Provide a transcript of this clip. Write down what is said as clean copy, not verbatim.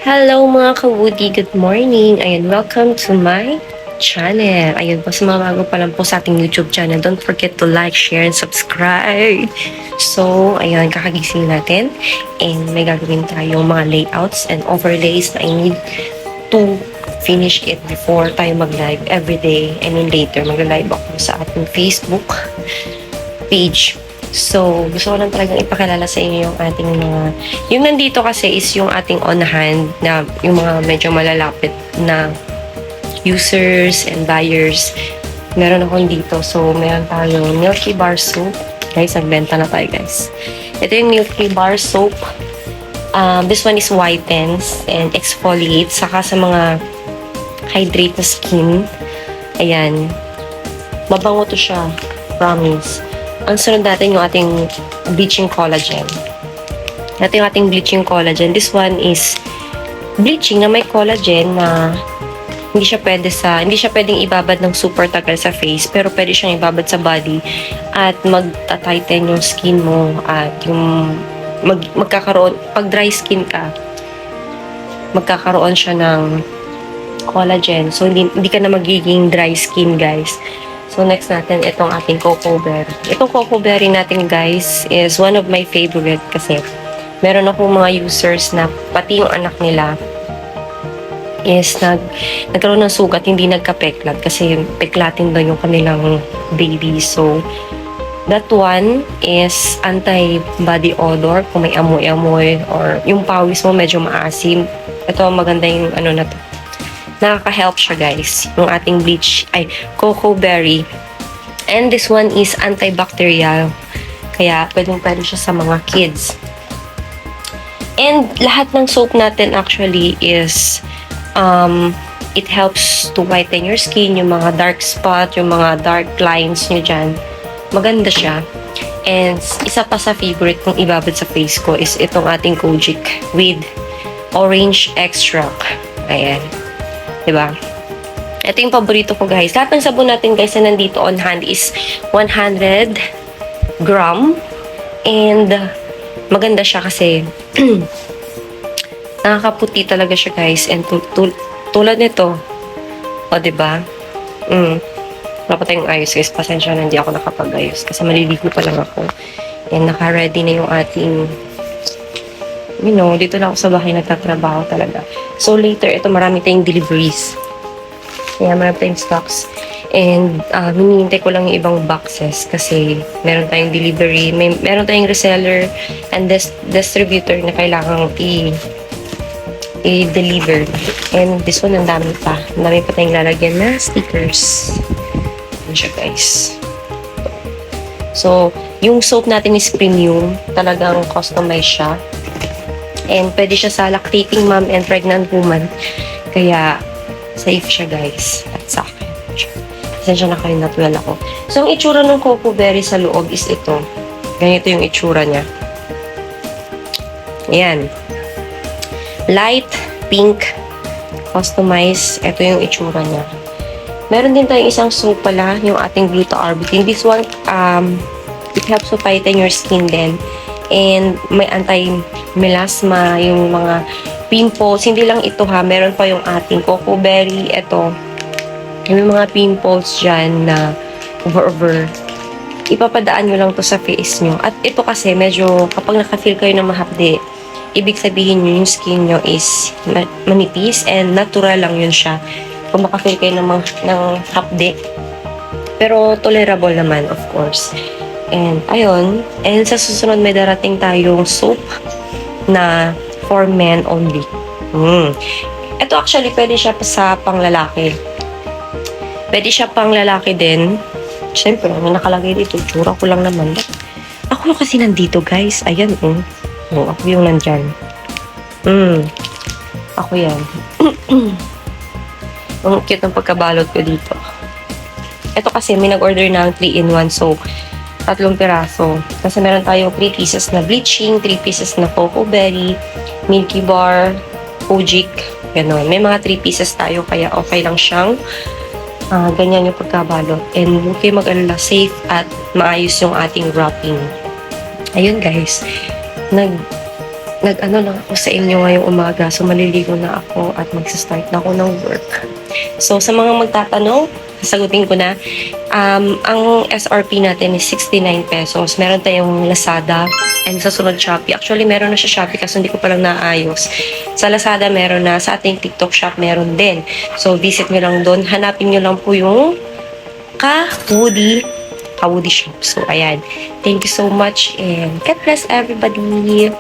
Hello mga ka-Woody, good morning. Ayan, welcome to my channel. Ayun po, sa mga bago pa lang po sa ating YouTube channel, don't forget to like, share, and subscribe. So, ayun, kakagising natin. And may gagawin tayong mga layouts and overlays na I need to finish it before tayo mag-live everyday. And then later, mag-live ako sa ating Facebook page. So, gusto ko lang talagang ipakilala sa inyo yung ating mga... Yung nandito kasi is yung ating on hand na yung mga medyo malalapit na users and buyers. Meron akong dito. So, meron tayong Milky Bar Soap. Guys, nagbenta na tayo, guys. Ito yung Milky Bar Soap. This one is whitens and exfoliates. Saka sa mga hydrate na skin. Ayan. Mabango to siya. Promise. Ang sunod natin yung ating bleaching collagen. Ito yung ating bleaching collagen. This one is bleaching na may collagen na hindi siya pwedeng ibabad ng super tagal sa face, pero pwede siyang ibabad sa body at magta-tighten yung skin mo at yung magkakaroon, pag dry skin ka, magkakaroon siya ng collagen. So, hindi ka na magiging dry skin, guys. So, next natin, itong ating cocoa berry. Itong cocoa berry natin, guys, is one of my favorite kasi meron akong mga users na pati yung anak nila is nagkaroon ng sugat, hindi nagka-peklat kasi peklatin daw yung kanilang baby. So, that one is anti-body odor kung may amoy-amoy or yung pawis mo medyo maasim. Ito, maganda yung ano na to. Nakaka-help siya, guys. Yung ating cocoa berry. And this one is antibacterial. Kaya, pwede siya sa mga kids. And lahat ng soap natin actually is, it helps to whiten your skin, yung mga dark spot, yung mga dark lines nyo dyan. Maganda siya. And isa pa sa favorite kong ibabad sa face ko is itong ating Kojic with orange extract. Ayan. Diba? Ito yung paborito ko, guys. Lahat ng sabon natin, guys, na nandito on hand is 100 gram. And maganda siya kasi nakakaputi talaga siya, guys. And tulad nito. O, diba? Wala pa tayong ayos, guys. Pasensya na hindi ako nakapag-ayos kasi maliligo pa lang ako. And naka-ready na yung ating dito lang ako sa bahay nagtatrabaho talaga. So, later, ito marami tayong deliveries. Kaya marami tayong stocks. And, hinihintay ko lang yung ibang boxes kasi meron tayong delivery, meron tayong reseller and distributor na kailangang i-deliver. And this one, ang dami pa. Ang dami pa tayong lalagyan na stickers. Yan siya, guys. So, yung soap natin is premium. Talagang customize siya. And pwede siya sa lactating mom and pregnant woman. Kaya, safe siya, guys. At sa akin. Pasensya na kayo, natural ako. So, ang itsura ng cocoa berry sa loob is ito. Ganito yung itsura niya. Ayan. Light, pink, customized. Ito yung itsura niya. Meron din tayong isang soap pala, yung ating gluta-arbutin. This one, it helps to tighten your skin din. And may anti-melasma, yung mga pimples. Hindi lang ito ha, meron pa yung ating cocoa berry. Ito, yung mga pimples dyan na over. Ipapadaan nyo lang to sa face nyo. At ito kasi medyo, kapag nakafeel kayo ng mahapde, ibig sabihin nyo yung skin nyo is manipis and natural lang yun siya. Kung makafeel kayo ng hapde. Pero tolerable naman, of course. And, ayun. And sa susunod, may darating tayong soap na for men only. Ito actually, pwede siya sa panglalaki. Pwede siya panglalaki din. Siyempre, ano nakalagay dito? Tsura ko lang naman. Ako yung kasi nandito, guys. Ayan, ako yung nandyan. Ako yan. Ang cute ng pagkabalot ko dito. Ito kasi, may nag-order ng 3-in-1 soap. 3 piraso. Kasi meron tayong 3 pieces na bleaching, 3 pieces na cocoa berry, Milky Bar, Kojic, gano'n. May mga 3 pieces tayo, kaya okay lang siyang ganyan yung pagkabalot. And huwag kayo mag-alala, safe at maayos yung ating wrapping. Ayun, guys. nag-ano lang ako sa inyo ngayong umaga. So, maliligo na ako at mag-start na ako ng work. So, sa mga magtatanong, sagutin ko na. Ang SRP natin is 69 pesos. Meron tayong Lazada and sa sunod Shopee. Actually, meron na siya Shopee kasi hindi ko pa lang naayos. Sa Lazada, meron na. Sa ating TikTok shop, meron din. So, visit nyo lang doon. Hanapin nyo lang po yung Ka-Woody Shop. So, ayan. Thank you so much and God bless everybody.